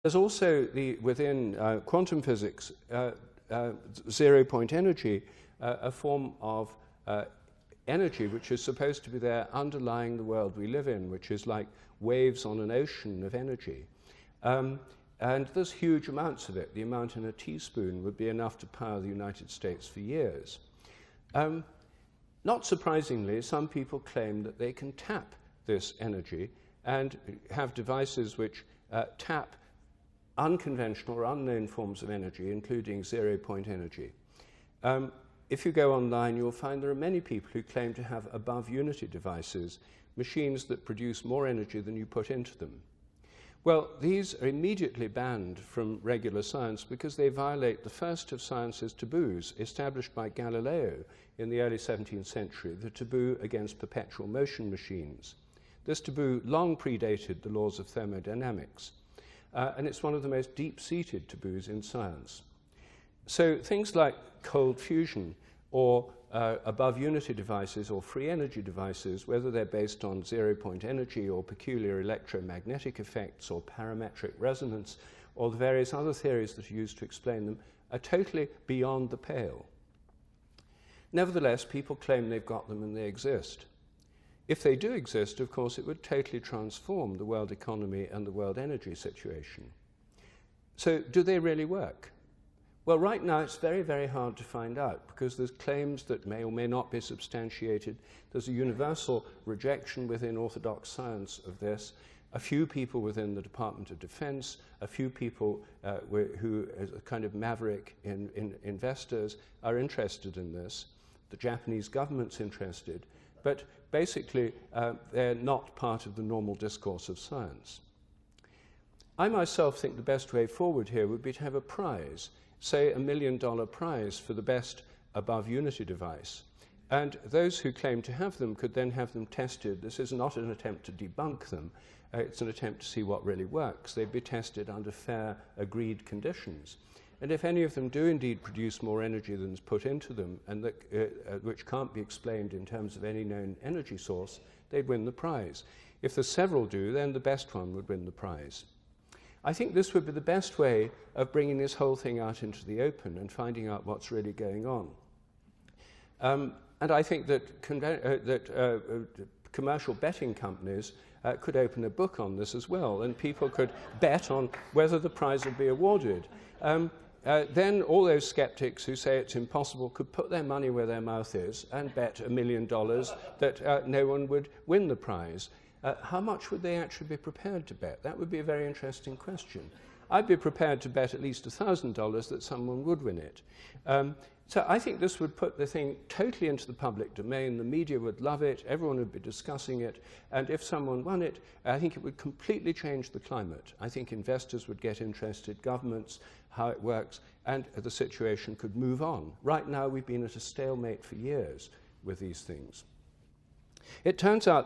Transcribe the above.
There's also, within quantum physics, zero-point energy, a form of energy which is supposed to be there underlying the world we live in, which is like waves on an ocean of energy. And there's huge amounts of it. The amount in a teaspoon would be enough to power the United States for years. Not surprisingly, some people claim that they can tap this energy and have devices which tap unconventional or unknown forms of energy, including zero-point energy. If you go online, you'll find there are many people who claim to have above-unity devices, machines that produce more energy than you put into them. Well, these are immediately banned from regular science because they violate the first of science's taboos established by Galileo in the early 17th century, the taboo against perpetual motion machines. This taboo long predated the laws of thermodynamics, and it's one of the most deep-seated taboos in science. So things like cold fusion or above-unity devices or free energy devices, whether they're based on zero-point energy or peculiar electromagnetic effects or parametric resonance or the various other theories that are used to explain them, are totally beyond the pale. Nevertheless, people claim they've got them and they exist. If they do exist, of course, it would totally transform the world economy and the world energy situation. So, do they really work? Well, right now it's very, very hard to find out because there's claims that may or may not be substantiated. There's a universal rejection within orthodox science of this. A few people within the Department of Defense, a few people who, as a kind of maverick investors, are interested in this. The Japanese government's interested, but basically they're not part of the normal discourse of science. I myself think the best way forward here would be to have a prize, say $1 million prize for the best above-unity device. And those who claim to have them could then have them tested. This is not an attempt to debunk them. It's an attempt to see what really works. They'd be tested under fair, agreed conditions. And if any of them do indeed produce more energy than is put into them, and that, which can't be explained in terms of any known energy source, they'd win the prize. If the several do, then the best one would win the prize. I think this would be the best way of bringing this whole thing out into the open and finding out what's really going on. And I think that, commercial betting companies could open a book on this as well, and people could bet on whether the prize would be awarded. Then all those skeptics who say it's impossible could put their money where their mouth is and bet $1 million that no one would win the prize. How much would they actually be prepared to bet? That would be a very interesting question. I'd be prepared to bet at least $1,000 that someone would win it. So I think this would put the thing totally into the public domain. The media would love it. Everyone would be discussing it. And if someone won it, I think it would completely change the climate. I think investors would get interested, governments, how it works, and the situation could move on. Right now, we've been at a stalemate for years with these things. It turns out